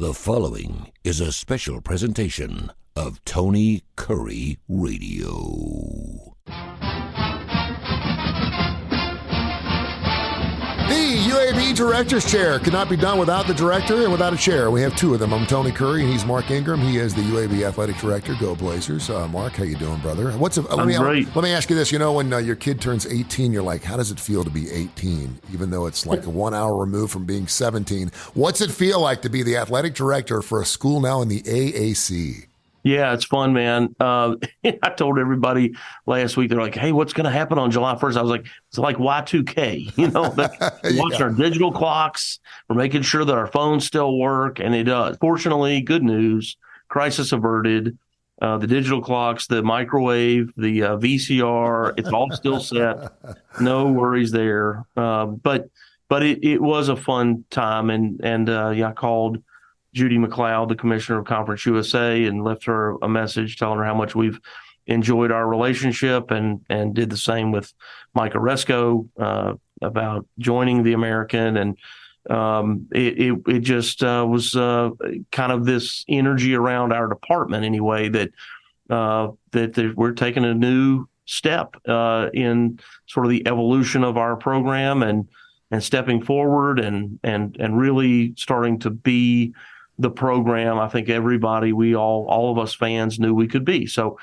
The following is a special presentation of Tony Kurre Radio. The UAB Director's Chair could not be done without the director and without a chair. We have two of them. I'm Tony Kurre, and he's Mark Ingram. He is the UAB Athletic Director. Go Blazers. Mark, how you doing, brother? Great. Let me ask you this. You know, when your kid turns 18, you're like, how does it feel to be 18, even though it's like a 1 hour removed from being 17? What's it feel like to be the athletic director for a school now in the AAC? Yeah, it's fun, man. I told everybody last week, they're like, hey, what's going to happen on July 1st? I was like, it's like Y2K. You know, we're watching our digital clocks. We're making sure that our phones still work, and it does. Fortunately, good news, crisis averted. The digital clocks, the microwave, the VCR, it's all still set. No worries there. But it was a fun time, and I called Judy McLeod, the commissioner of Conference USA, and left her a message telling her how much we've enjoyed our relationship, and did the same with Mike Oresco about joining the American. And it just was kind of this energy around our department anyway, that we're taking a new step in sort of the evolution of our program, and stepping forward and really starting to be the program I think everybody, all of us fans knew we could be. So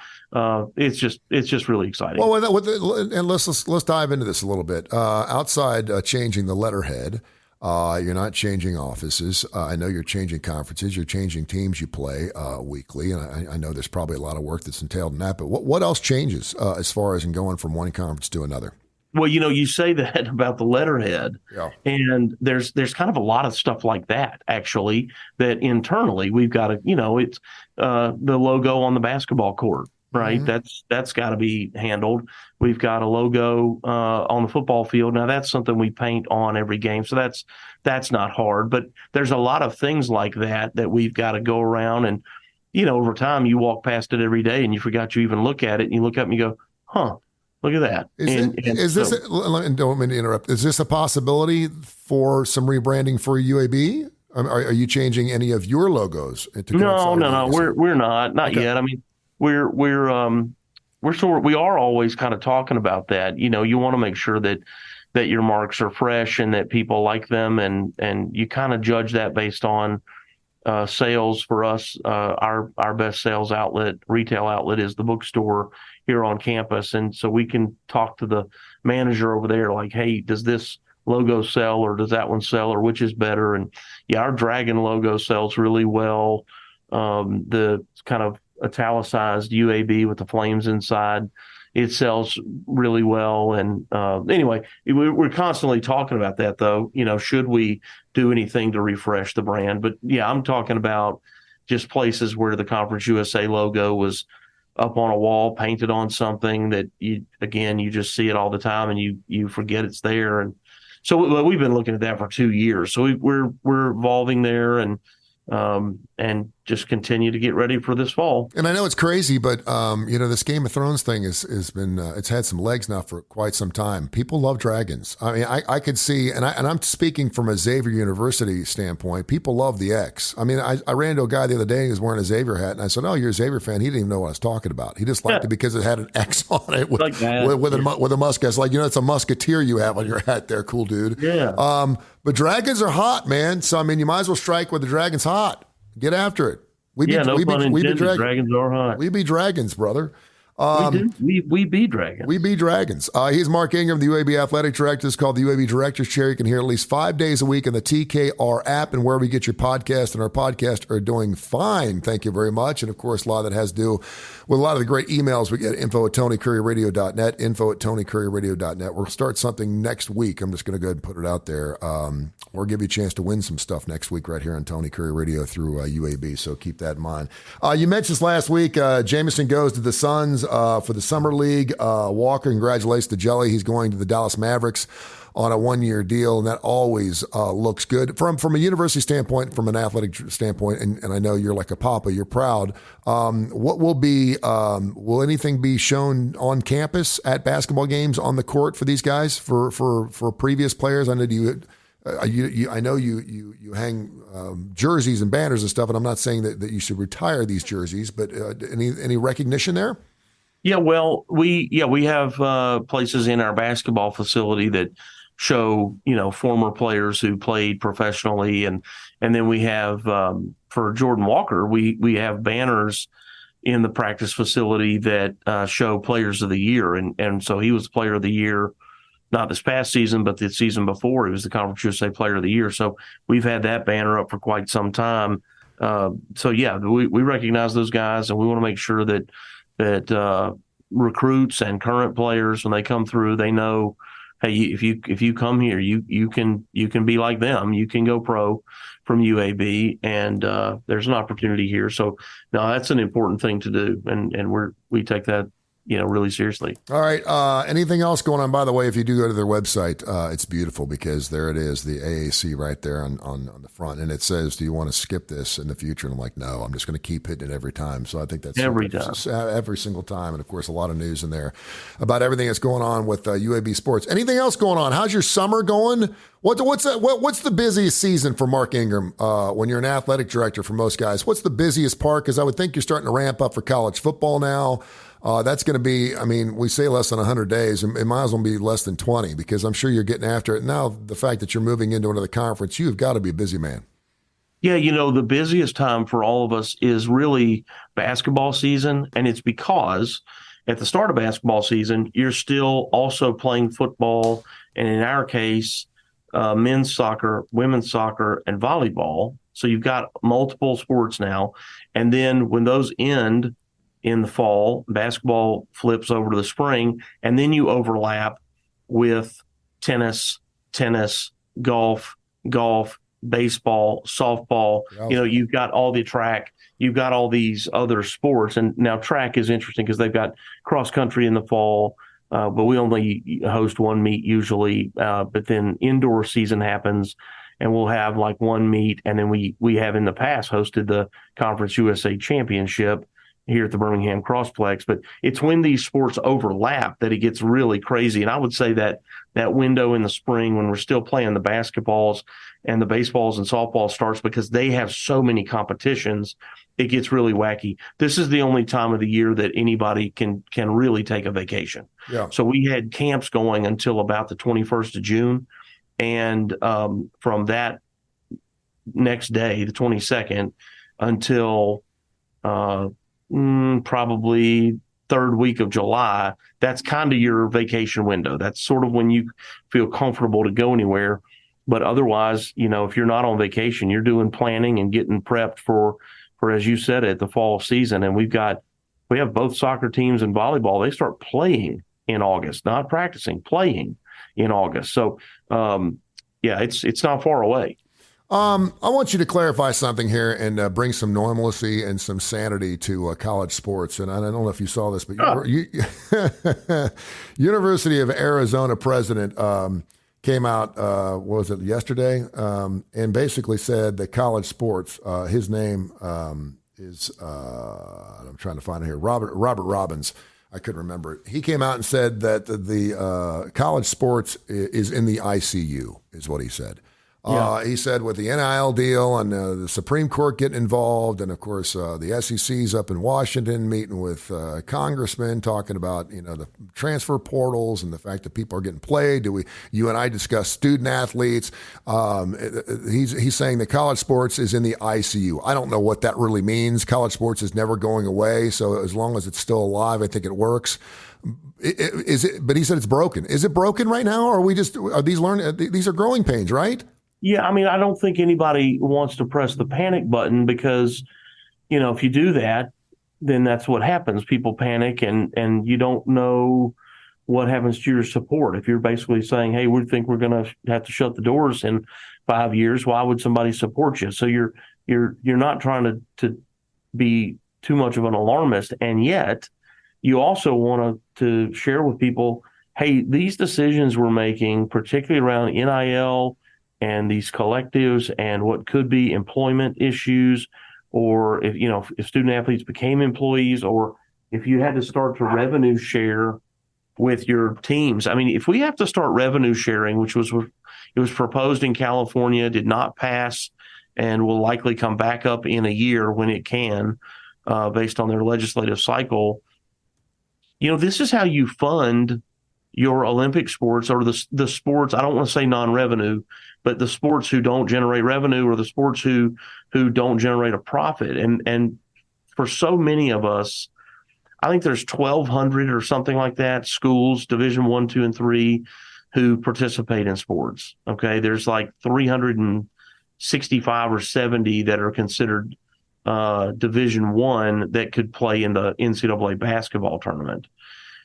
it's just really exciting. Well, and let's dive into this a little bit. Outside changing the letterhead, you're not changing offices. I know you're changing conferences. You're changing teams you play weekly, and I know there's probably a lot of work that's entailed in that. But what else changes as far as in going from one conference to another? Well, you say that about the letterhead, yeah. And there's kind of a lot of stuff like that, actually, that internally we've got to, it's the logo on the basketball court, right? Mm-hmm. That's got to be handled. We've got a logo on the football field. Now, that's something we paint on every game, so that's not hard. But there's a lot of things like that we've got to go around, and, over time, you walk past it every day and you forgot you even look at it, and you look up and you go, huh. Look at that. Don't mean to interrupt. Is this a possibility for some rebranding for UAB? Are you changing any of your logos? No. We're not okay. Yet. I mean, we are always kind of talking about that. You want to make sure that your marks are fresh and that people like them, and you kind of judge that based on sales. For us, our best sales outlet, retail outlet, is the bookstore here on campus. And so we can talk to the manager over there like, hey, does this logo sell, or does that one sell, or which is better? And yeah, our dragon logo sells really well. The kind of italicized UAB with the flames inside, it sells really well. And anyway, we're constantly talking about that, though. Should we do anything to refresh the brand? But yeah, I'm talking about just places where the Conference USA logo was up on a wall, painted on something that you just see it all the time, and you forget it's there. And so we've been looking at that for 2 years. So we're evolving there, and just continue to get ready for this fall. And I know it's crazy, but this Game of Thrones thing has been it's had some legs now for quite some time. People love dragons. I mean, I could see, and I'm speaking from a Xavier University standpoint. People love the X. I mean, I ran into a guy the other day who was wearing a Xavier hat, and I said, "Oh, you're a Xavier fan?" He didn't even know what I was talking about. He just liked it because it had an X on it with a musket. It's like, it's a musketeer you have on your hat there, cool dude. Yeah. But dragons are hot, man. So I mean, you might as well strike where the dragon's hot. Get after it. No pun intended. Dragons are hot. We be dragons, brother. We be dragons. We be dragons. He's Mark Ingram, the UAB Athletic Director. It's called the UAB Director's Chair. You can hear at least 5 days a week in the TKR app and wherever you get your podcast. And our podcasts are doing fine. Thank you very much. And, of course, a lot of that has to do with a lot of the great emails we get. info@TonyKurreRadio.net, info@TonyKurreRadio.net. We'll start something next week. I'm just going to go ahead and put it out there. We'll give you a chance to win some stuff next week right here on Tony Kurre Radio through UAB. So keep that in mind. You mentioned this last week. Jameson goes to the Suns for the Summer League. Walker, congratulations to Jelly. He's going to the Dallas Mavericks on a 1-year deal, and that always looks good. From a university standpoint, from an athletic standpoint, and I know you're like a papa, you're proud. What will anything be shown on campus at basketball games on the court for these guys, for previous players? I know I know you hang jerseys and banners and stuff, and I'm not saying that you should retire these jerseys, but any recognition there? Yeah, well, we have places in our basketball facility that show former players who played professionally, and then we have for Jordan Walker, we have banners in the practice facility that show players of the year, and so he was player of the year. Not this past season, but the season before, he was the Conference USA Player of the Year. So we've had that banner up for quite some time. So yeah, we recognize those guys, and we want to make sure that recruits and current players, when they come through, they know, hey, if you come here, you can be like them. You can go pro from UAB, and there's an opportunity here. So no, that's an important thing to do, and we take that really seriously. All right. Anything else going on? By the way, if you do go to their website, it's beautiful because there it is, the AAC right there on the front. And it says, do you want to skip this in the future? And I'm like, no, I'm just going to keep hitting it every time. So I think that's every single time. And of course, a lot of news in there about everything that's going on with UAB sports. Anything else going on? How's your summer going? What's the busiest season for Mark Ingram when you're an athletic director for most guys? What's the busiest part? Because I would think you're starting to ramp up for college football now. That's going to be, we say less than 100 days. It might as well be less than 20 because I'm sure you're getting after it. Now, the fact that you're moving into another conference, you've got to be a busy man. Yeah, the busiest time for all of us is really basketball season. And it's because at the start of basketball season, you're still also playing football. And in our case, men's soccer, women's soccer, and volleyball. So you've got multiple sports now. And then when those end in the fall, basketball flips over to the spring, and then you overlap with tennis, golf, baseball, softball. Yeah. You've got all the track, you've got all these other sports. And now track is interesting because they've got cross country in the fall, but we only host one meet usually. But then indoor season happens, and we'll have like one meet. And then we have in the past hosted the Conference USA Championship here at the Birmingham Crossplex. But it's when these sports overlap that it gets really crazy. And I would say that window in the spring when we're still playing the basketballs and the baseballs and softball starts because they have so many competitions, it gets really wacky. This is the only time of the year that anybody can really take a vacation. Yeah. So we had camps going until about the 21st of June. And from that next day, the 22nd, until probably third week of July, that's kind of your vacation window. That's sort of when you feel comfortable to go anywhere. But otherwise, if you're not on vacation, you're doing planning and getting prepped for, as you said, at the fall season. And we have both soccer teams and volleyball. They start playing in August, not practicing, playing in August. So, it's not far away. I want you to clarify something here and bring some normalcy and some sanity to college sports. And I don't know if you saw this, but University of Arizona president came out, what was it, yesterday, and basically said that college sports, his name is, I'm trying to find it here, Robert Robbins. I couldn't remember it. He came out and said that the college sports is in the ICU, is what he said. Yeah. He said with the NIL deal and the Supreme Court getting involved, and of course the SEC's up in Washington meeting with congressmen talking about the transfer portals and the fact that people are getting played. You and I discussed student athletes. He's saying that college sports is in the ICU. I don't know what that really means. College sports is never going away, so as long as it's still alive, I think it works. But he said it's broken. Is it broken right now, or are these are growing pains, right? Yeah, I don't think anybody wants to press the panic button because, if you do that, then that's what happens. People panic and you don't know what happens to your support. If you're basically saying, hey, we think we're going to have to shut the doors in 5 years, why would somebody support you? So you're not trying to be too much of an alarmist. And yet you also want to share with people, hey, these decisions we're making, particularly around NIL and these collectives and what could be employment issues, or if student athletes became employees, or if you had to start to revenue share with your teams. I mean, if we have to start revenue sharing, which was it was proposed in California, did not pass, and will likely come back up in a year when it can, based on their legislative cycle. This is how you fund your Olympic sports, or the sports. I don't want to say non-revenue, but the sports who don't generate revenue, or the sports who don't generate a profit. And for so many of us, I think there's 1,200 or something like that schools, Division 1, 2, and 3, who participate in sports. Okay, there's like 365 or 70 that are considered Division 1 that could play in the NCAA basketball tournament.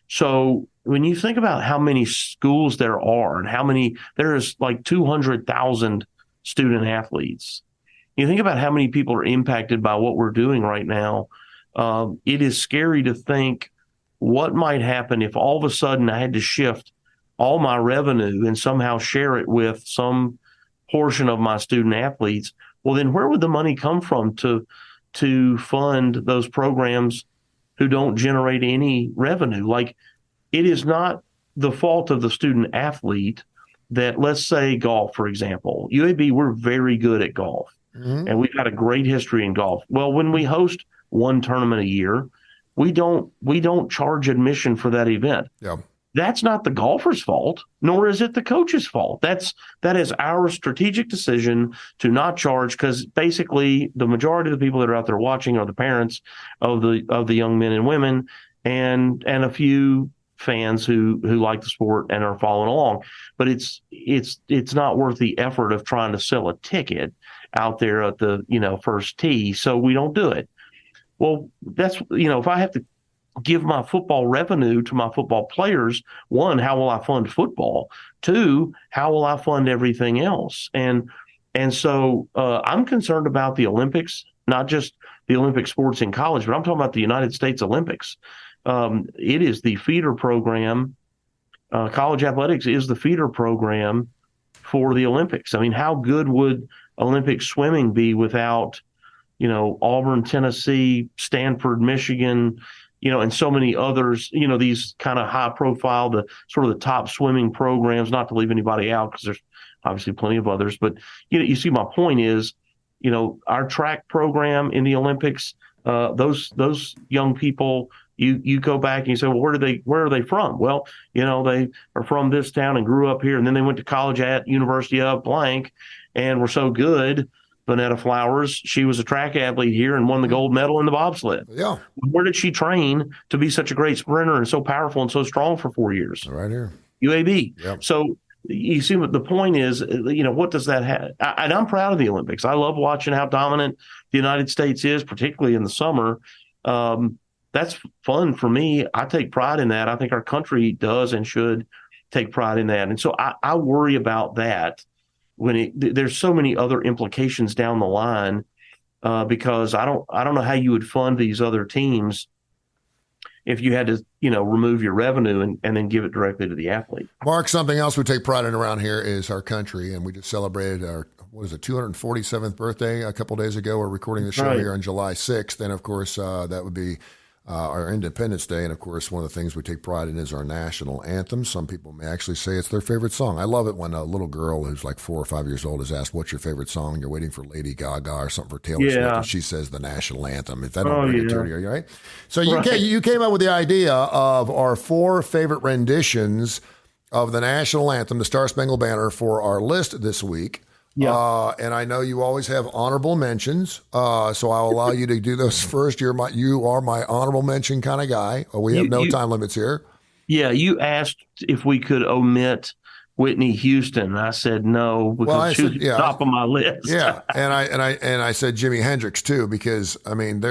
So when you think about how many schools there are and there's like 200,000 student athletes, you think about how many people are impacted by what we're doing right now. It is scary to think what might happen if all of a sudden I had to shift all my revenue and somehow share it with some portion of my student athletes. Well, then where would the money come from to fund those programs who don't generate any revenue? Like, it is not the fault of the student athlete that, let's say golf, for example. UAB, we're very good at golf, and we've got a great history in golf. Well, when we host one tournament a year, we don't charge admission for that event. Yeah. That's not the golfer's fault, nor is it the coach's fault. That is our strategic decision to not charge, because basically the majority of the people that are out there watching are the parents of the young men and women, and a few fans who like the sport and are following along. But it's not worth the effort of trying to sell a ticket out there at the first tee, so we don't do it. Well, that's if I have to give my football revenue to my football players, one, how will I fund football? Two, how will I fund everything else? And so I'm concerned about the Olympics, not just the Olympic sports in college, but I'm talking about the United States Olympics. It is the feeder program. College athletics is the feeder program for the Olympics. I mean, how good would Olympic swimming be without, Auburn, Tennessee, Stanford, Michigan, and so many others, these kind of high profile, the sort of the top swimming programs, not to leave anybody out because there's obviously plenty of others. But, you see my point is, our track program in the Olympics, those young people, you go back and you say, well, where are they from? Well, they are from this town and grew up here, and then they went to college at University of blank and were so good. Vanetta Flowers, she was a track athlete here and won the gold medal in the bobsled. Yeah. Where did she train to be such a great sprinter and so powerful and so strong for 4 years? Right here. UAB. Yep. So you see what the point is, what does that have? And I'm proud of the Olympics. I love watching how dominant the United States is, particularly in the summer. That's fun for me. I take pride in that. I think our country does and should take pride in that. And so I worry about that when there's so many other implications down the line, because I don't know how you would fund these other teams if you had to, remove your revenue and then give it directly to the athlete. Mark, something else we take pride in around here is our country, and we just celebrated our 247th birthday a couple days ago. We're recording the show here on July 6th, and of course that would be our Independence Day. And of course, one of the things we take pride in is our national anthem. Some people may actually say it's their favorite song. I love it when a little girl who's like 4 or 5 years old is asked, what's your favorite song? You're waiting for Lady Gaga or something for Taylor Swift, and she says the national anthem. If that don't bring it to you, right? So you came up with the idea of our 4 favorite renditions of the national anthem, the Star Spangled Banner, for our list this week. Yeah. And I know you always have honorable mentions, so I'll allow you to do those first. You are my honorable mention kind of guy. We have no time limits here. Yeah, you asked if we could omit Whitney Houston. I said no, because she was top of my list. Yeah, and I said Jimi Hendrix too, because I mean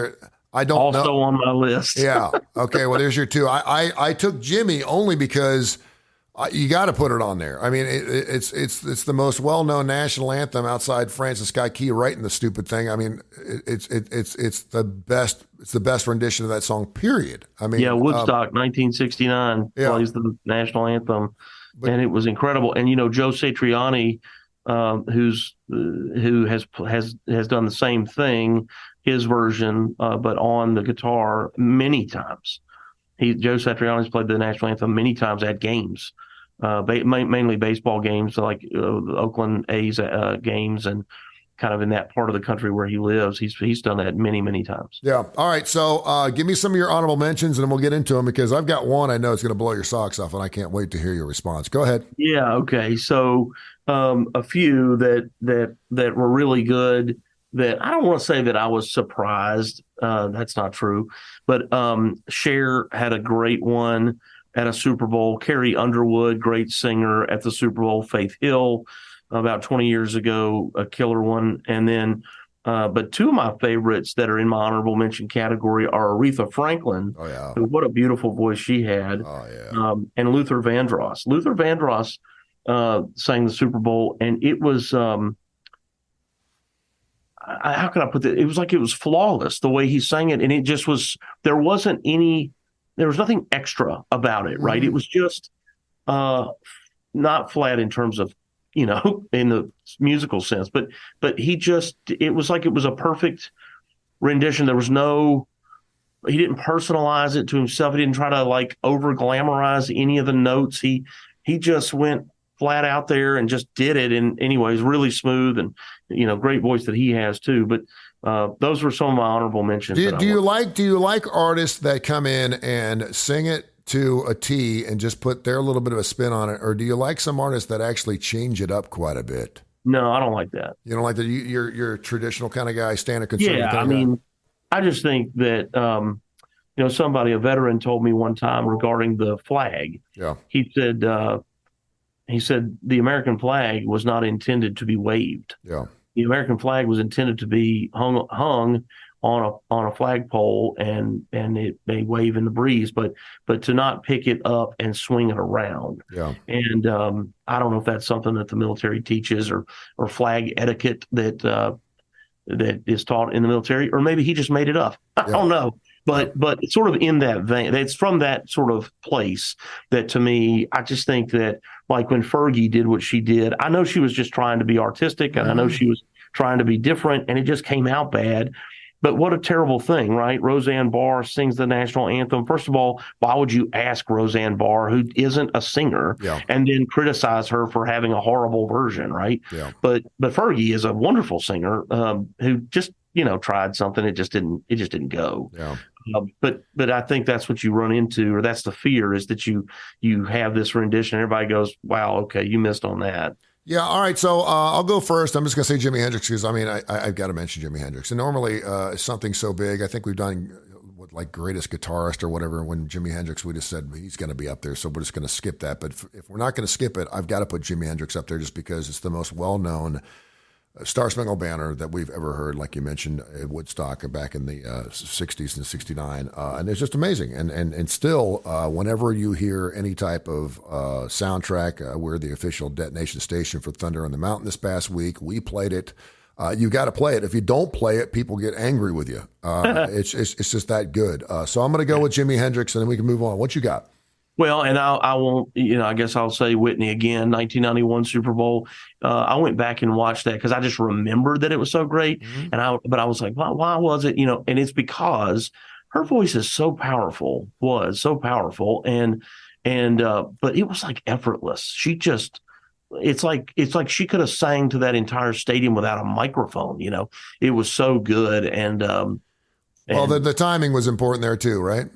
I don't also know. On my list. Yeah. Okay. Well, there's your 2. I took Jimmy only because. You got to put it on there. I mean, it's the most well-known national anthem outside Francis Scott Key writing the stupid thing. I mean, it's the best. It's the best rendition of that song. Period. I mean, Woodstock, 1969 plays the national anthem, and it was incredible. And Joe Satriani, who has done the same thing, his version, but on the guitar many times. Joe Satriani's played the national anthem many times at games, mainly baseball games, like the Oakland A's games, and kind of in that part of the country where he lives. He's done that many, many times. Yeah. All right. So give me some of your honorable mentions, and then we'll get into them, because I've got one I know is going to blow your socks off, and I can't wait to hear your response. Go ahead. Yeah. Okay. So a few that were really good. That I don't want to say that I was surprised. That's not true. But Cher had a great one at a Super Bowl. Carrie Underwood, great singer at the Super Bowl. Faith Hill, about 20 years ago, a killer one. And then, but two of my favorites that are in my honorable mention category are Aretha Franklin. Oh, yeah. What a beautiful voice she had. Oh, yeah. And Luther Vandross. Luther Vandross sang the Super Bowl, and it was how can I put that? It was like it was flawless the way he sang it, and it just was. There was nothing extra about it, right? It was just not flat in terms of, in the musical sense, but it was like it was a perfect rendition. There was he didn't personalize it to himself. He didn't try to like over glamorize any of the notes. He just went flat out there and just did it. And anyways, really smooth, and great voice that he has too. But those were some of my honorable mentions. Do you like artists that come in and sing it to a T and just put their little bit of a spin on it, or do you like some artists that actually change it up quite a bit? No, I don't like that. You don't like that? You're a traditional kind of guy, standard conservative. Yeah, I mean, I just think that a veteran told me one time regarding the flag. Yeah, he said the American flag was not intended to be waved. Yeah, the American flag was intended to be hung on a flagpole, and they wave in the breeze, but to not pick it up and swing it around. Yeah. And I don't know if that's something that the military teaches, or flag etiquette that is taught in the military, or maybe he just made it up. I don't know. But it's sort of in that vein. It's from that sort of place that, to me, I just think that, like when Fergie did what she did, I know she was just trying to be artistic, and I know she was trying to be different, and it just came out bad. But what a terrible thing, right? Roseanne Barr sings the national anthem. First of all, why would you ask Roseanne Barr, who isn't a singer, and then criticize her for having a horrible version, right? Yeah. But Fergie is a wonderful singer who just tried something. It just didn't go. Yeah. But I think that's what you run into, or that's the fear, is that you have this rendition. Everybody goes, "Wow, okay, you missed on that." Yeah, all right. So I'll go first. I'm just going to say Jimi Hendrix, because I've got to mention Jimi Hendrix. And normally something so big, I think we've done like greatest guitarist or whatever. When Jimi Hendrix, we just said he's going to be up there, so we're just going to skip that. But if we're not going to skip it, I've got to put Jimi Hendrix up there, just because it's the most well-known Star Spangled Banner that we've ever heard, like you mentioned, at Woodstock back in the 60s and 69. And it's just amazing. And still, whenever you hear any type of soundtrack, we're the official detonation station for Thunder on the Mountain this past week. We played it. You got to play it. If you don't play it, people get angry with you. It's just that good. So I'm going to go with Jimi Hendrix, and then we can move on. What you got? Well, and I won't, I guess I'll say Whitney again, 1991 Super Bowl. I went back and watched that because I just remembered that it was so great. Mm-hmm. But I was like, why was it, and it's because her voice is so powerful, was so powerful. But it was like effortless. She just, it's like she could have sang to that entire stadium without a microphone, it was so good. Well, the timing was important there too, right?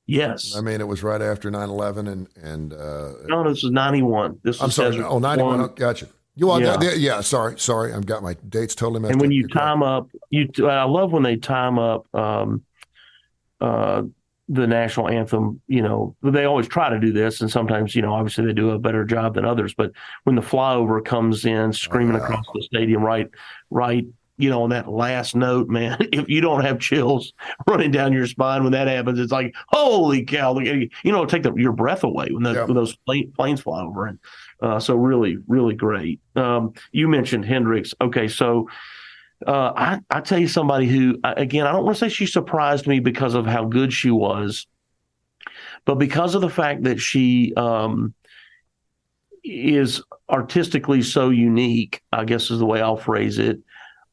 Yes. I mean, it was right after 9/11 and no, this was 91. I'm sorry. 91. Oh, gotcha. Sorry. I've got my dates totally messed up. And when you time up, I love when they time up the national anthem. They always try to do this, and sometimes, obviously they do a better job than others. But when the flyover comes in, screaming across the stadium, right, on that last note, man, if you don't have chills running down your spine when that happens, it's like, holy cow, take your breath away when those planes fly over. And so really, really great. You mentioned Hendrix. Okay, so I tell you somebody who, again, I don't want to say she surprised me because of how good she was, but because of the fact that she is artistically so unique, I guess is the way I'll phrase it.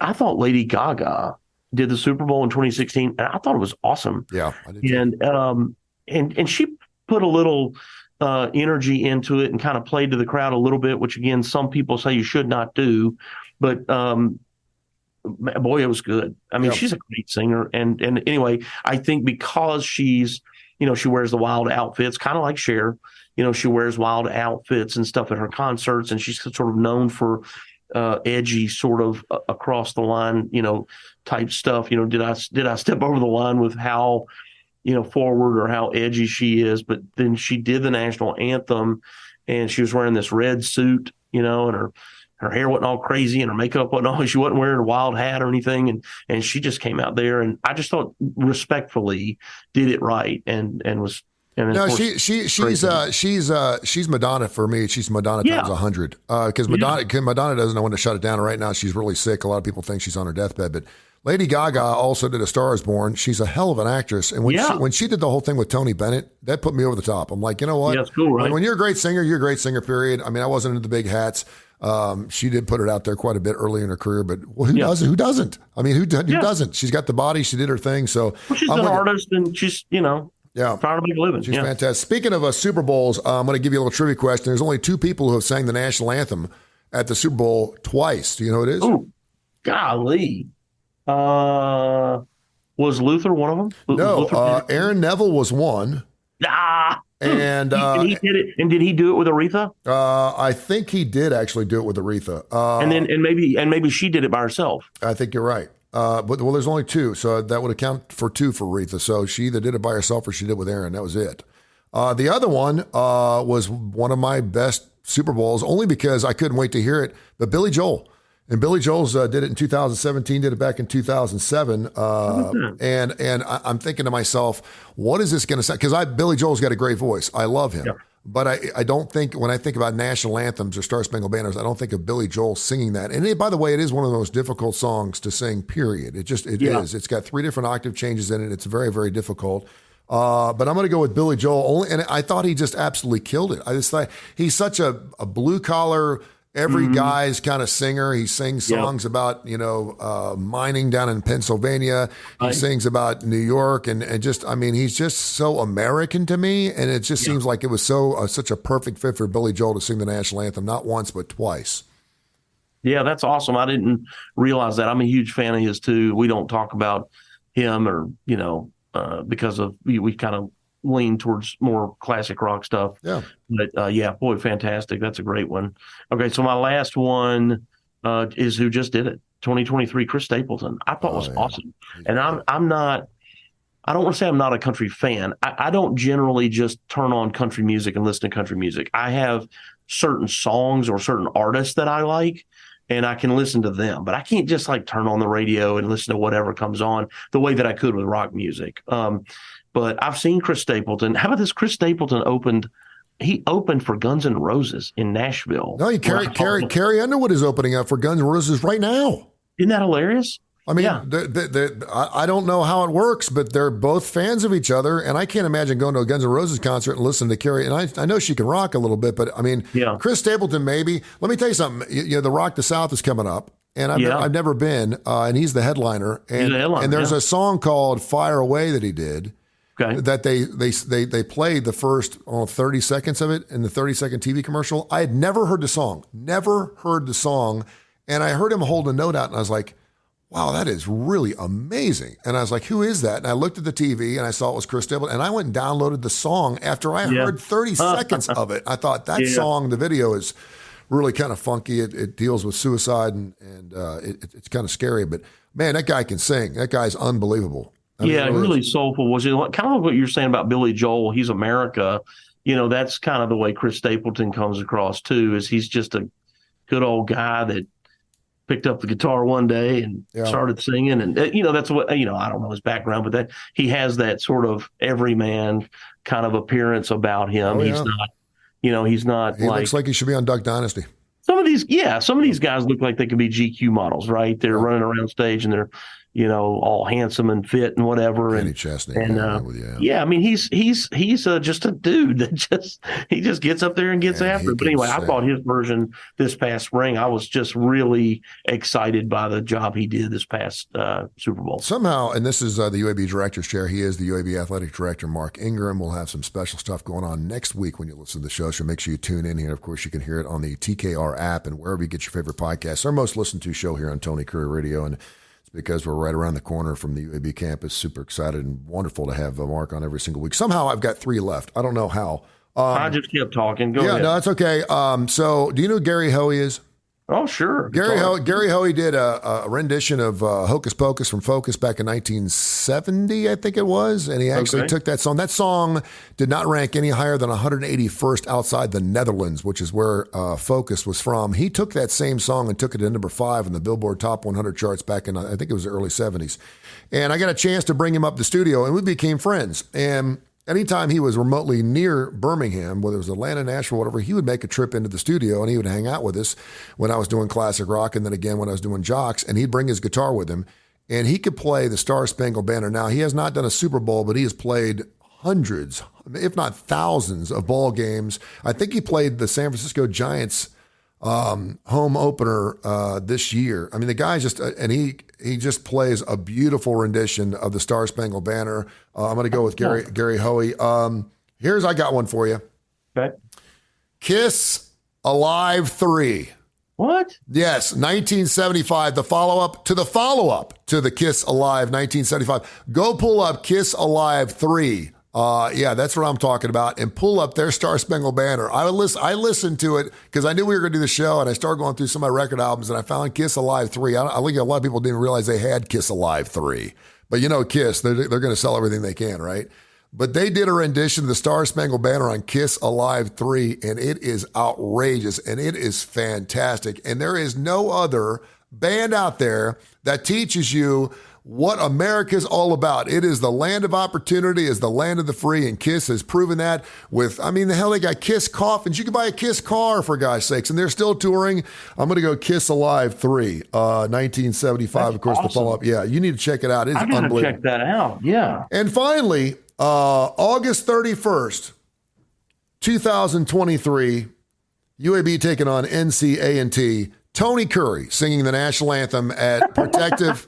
I thought Lady Gaga did the Super Bowl in 2016, and I thought it was awesome. Yeah, I did too. and she put a little energy into it and kind of played to the crowd a little bit, which again, some people say you should not do, but boy, it was good. I mean, she's a great singer. And anyway, I think because she's, she wears the wild outfits, kind of like Cher, she wears wild outfits and stuff at her concerts, and she's sort of known for edgy sort of across the line, type stuff. Did I step over the line with how, forward or how edgy she is? But then she did the national anthem, and she was wearing this red suit, and her hair wasn't all crazy and her makeup wasn't all, she wasn't wearing a wild hat or anything. And she just came out there, and I just thought respectfully did it right and was. And no, she's Madonna for me. She's Madonna times 100. Because Madonna doesn't know when to shut it down. Right now, she's really sick. A lot of people think she's on her deathbed, but Lady Gaga also did A Star Is Born. She's a hell of an actress. And when she did the whole thing with Tony Bennett, that put me over the top. I'm like, you know what? Yeah, it's cool, right? I mean, when you're a great singer, you're a great singer, period. I mean, I wasn't into the big hats. She did put it out there quite a bit early in her career, but who doesn't? Who doesn't? I mean, who doesn't? She's got the body. She did her thing. So she's an artist, and she's, trying to make a living. She's fantastic. Speaking of Super Bowls, I'm going to give you a little trivia question. There's only two people who have sang the national anthem at the Super Bowl twice. Do you know who it is? Oh, golly. Was Luther one of them? No, Aaron Neville was one. And he did it. And did he do it with Aretha? I think he did actually do it with Aretha. And maybe she did it by herself. I think you're right. But there's only two, so that would account for two for Aretha. So she either did it by herself or she did it with Aaron. That was it. The other one was one of my best Super Bowls, only because I couldn't wait to hear it. But Billy Joel. And Billy Joel's did it in 2017, did it back in 2007. And I'm thinking to myself, what is this going to sound? Because Billy Joel's got a great voice. I love him. Yeah. But I don't think, when I think about national anthems or Star Spangled Banners, I don't think of Billy Joel singing that. And by the way, it is one of the most difficult songs to sing, period. It is. It's got 3 different octave changes in it. It's very, very difficult. But I'm going to go with Billy Joel. And I thought he just absolutely killed it. I just thought he's such a blue collar, every guy's kind of singer. He sings songs about, mining down in Pennsylvania. He sings about New York and just, I mean, he's just so American to me. And it just seems like it was such a perfect fit for Billy Joel to sing the national anthem, not once, but twice. Yeah, that's awesome. I didn't realize that. I'm a huge fan of his too. We don't talk about him or, because of, we kind of lean towards more classic rock stuff. Yeah. But boy, fantastic. That's a great one. Okay, so my last one is who just did it. 2023, Chris Stapleton. I thought was awesome. And I don't want to say I'm not a country fan. I don't generally just turn on country music and listen to country music. I have certain songs or certain artists that I like, and I can listen to them. But I can't just turn on the radio and listen to whatever comes on the way that I could with rock music. But I've seen Chris Stapleton. How about this? Chris Stapleton opened for Guns N' Roses in Nashville. No, Carrie Underwood is opening up for Guns N' Roses right now. Isn't that hilarious? I mean, I don't know how it works, but they're both fans of each other, and I can't imagine going to a Guns N' Roses concert and listening to Carrie. And I know she can rock a little bit, but I mean, Chris Stapleton maybe. Let me tell you something. The Rock the South is coming up. And I've never been, and he's the headliner. And there's a song called "Fire Away" that he did. Okay. That they played the first 30 seconds of it in the 30-second TV commercial. I had never heard the song, and I heard him hold a note out, and I was like, wow, that is really amazing. And I was like, who is that? And I looked at the TV, and I saw it was Chris Stapleton, and I went and downloaded the song after I heard 30 seconds of it. I thought that song, the video is really kind of funky. It deals with suicide, and it's kind of scary. But, man, that guy can sing. That guy's unbelievable. I mean, really soulful. Was it kind of like what you're saying about Billy Joel? He's America. That's kind of the way Chris Stapleton comes across too. Is he's just a good old guy that picked up the guitar one day and started singing, and that's what I don't know his background, but that he has that sort of everyman kind of appearance about him. He's not, he's not. He looks like he should be on Duck Dynasty. Some of these guys look like they could be GQ models, right? They're running around stage and they're, all handsome and fit and whatever. Kenny Chesney. I mean, he's just a dude that he just gets up there and gets after it. But anyway, I thought his version this past spring, I was just really excited by the job he did this past Super Bowl. Somehow, and this is the UAB Director's Chair. He is the UAB Athletic Director, Mark Ingram. We'll have some special stuff going on next week when you listen to the show. So make sure you tune in here. Of course, you can hear it on the TKR app and wherever you get your favorite podcasts. Our most listened to show here on Tony Kurre Radio, and because we're right around the corner from the UAB campus. Super excited and wonderful to have Mark on every single week. Somehow I've got 3 left. I don't know how. I just kept talking. Go ahead. Yeah, no, that's okay. So do you know who Gary Hoey is? Oh, sure. Gary Hoey did a rendition of Hocus Pocus from Focus back in 1970, I think it was. And he actually took that song. That song did not rank any higher than 181st outside the Netherlands, which is where Focus was from. He took that same song and took it to number 5 in the Billboard Top 100 charts back in, I think it was the early 70s. And I got a chance to bring him up to the studio, and we became friends. And anytime he was remotely near Birmingham, whether it was Atlanta, Nashville, whatever, he would make a trip into the studio and he would hang out with us when I was doing classic rock and then again when I was doing jocks, and he'd bring his guitar with him and he could play the Star Spangled Banner. Now, he has not done a Super Bowl, but he has played hundreds, if not thousands of ball games. I think he played the San Francisco Giants home opener this year. I mean, the guy's just, and he just plays a beautiful rendition of the Star Spangled Banner. I'm going to go with Gary Hoey. I got one for you. Okay. Kiss Alive 3. What? Yes, 1975, the follow-up to the Kiss Alive 1975. Go pull up Kiss Alive 3. Yeah, that's what I'm talking about. And pull up their Star Spangled Banner. I listened to it because I knew we were going to do the show, and I started going through some of my record albums, and I found Kiss Alive 3. I think a lot of people didn't realize they had Kiss Alive 3. But Kiss, they're going to sell everything they can, right? But they did a rendition of the Star Spangled Banner on Kiss Alive 3, and it is outrageous, and it is fantastic. And there is no other band out there that teaches you what America's all about. It is the land of opportunity, is the land of the free, and Kiss has proven that with, the hell, they got Kiss coffins. You can buy a Kiss car, for gosh sakes, and they're still touring. I'm going to go Kiss Alive 3, 1975, That's of course, awesome. The follow-up. Yeah, you need to check it out. It's unbelievable. Check that out, yeah. And finally, August 31st, 2023, UAB taking on NCA&T. Tony Kurre singing the national anthem at Protective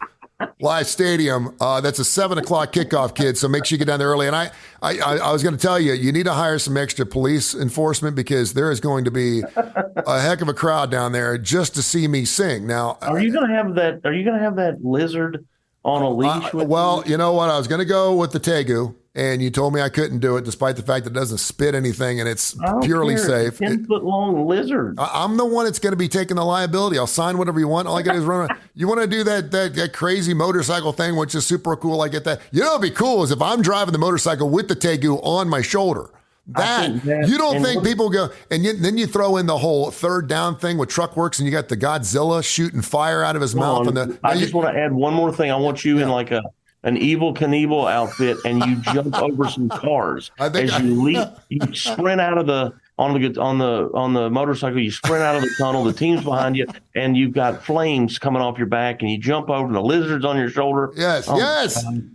Live Stadium. That's a 7 o'clock kickoff, kids, so make sure you get down there early. And I was going to tell you, you need to hire some extra police enforcement because there is going to be a heck of a crowd down there just to see me sing. Now, are you going to have that lizard on a leash? Well, you know what? I was going to go with the tegu, and you told me I couldn't do it despite the fact that it doesn't spit anything and it's purely safe. 10-foot long lizard. I'm the one that's going to be taking the liability. I'll sign whatever you want. All I got to do is run around. You want to do that crazy motorcycle thing, which is super cool. I get that. You know what'd be cool is if I'm driving the motorcycle with the tegu on my shoulder. You don't think people go, and then you throw in the whole third down thing with truck works and you got the Godzilla shooting fire out of his mouth. I just want to add one more thing. I want you in like an Evel Knievel outfit, and you jump over some cars you sprint out of the on the motorcycle. You sprint out of the tunnel. The team's behind you, and you've got flames coming off your back, and you jump over, and the lizard's on your shoulder. Yes.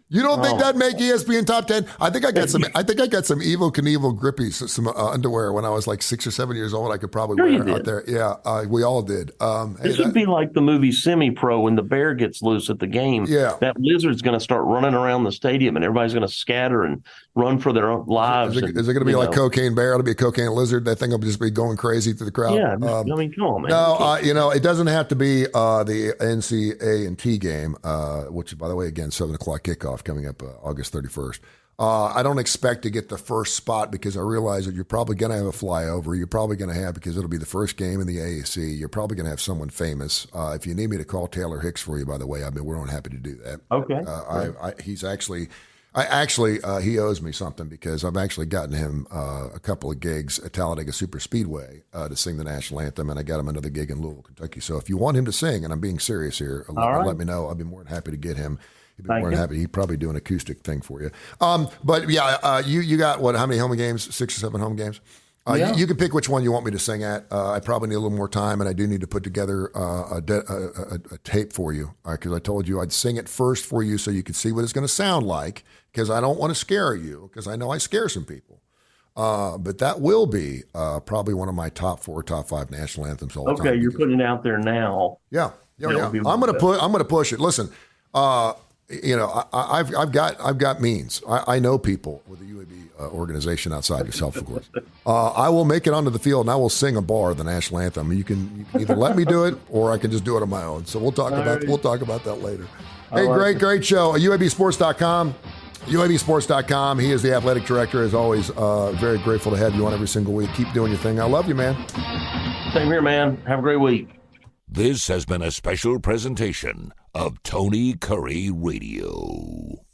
You don't think that'd make ESPN top 10? I think I got some Evel Knievel grippies, some underwear when I was like 6 or 7 years old. I could probably wear out there. Yeah, we all did. This would be like the movie Semi-Pro when the bear gets loose at the game. Yeah, that lizard's going to start running around the stadium, and everybody's going to scatter and run for their own lives. Is it going to be like Cocaine Bear? It'll be a cocaine lizard. That thing will just be going crazy through the crowd. Yeah, come on, man. No, it doesn't have to be the NCA&T game, which, by the way, again, 7 o'clock kickoff coming up August 31st. I don't expect to get the first spot because I realize that you're probably going to have a flyover. You're probably going to have, because it'll be the first game in the AAC, you're probably going to have someone famous. If you need me to call Taylor Hicks for you, by the way, we're on happy to do that. Okay. He owes me something because I've actually gotten him a couple of gigs at Talladega Super Speedway to sing the national anthem, and I got him another gig in Louisville, Kentucky. So if you want him to sing, and I'm being serious here, let me know. I'll be more than happy to get him. He'd be more than happy. He'd probably do an acoustic thing for you. But yeah, you got what? How many home games? 6 or 7 home games. You can pick which one you want me to sing at. I probably need a little more time, and I do need to put together a tape for you because I told you I'd sing it first for you so you could see what it's going to sound like because I don't want to scare you because I know I scare some people. But that will be probably one of my top 4, top 5 national anthems all the time. Okay, you're putting it out there now. Yeah. I'm gonna push it. Listen, I've got means. I know people with the UAB organization outside yourself, of course. I will make it onto the field and I will sing a bar of the national anthem. You can either let me do it or I can just do it on my own. So we'll talk about that later. Hey, great show. UABsports.com. UABsports.com. He is the athletic director. As always, very grateful to have you on every single week. Keep doing your thing. I love you, man. Same here, man. Have a great week. This has been a special presentation of Tony Kurre Radio.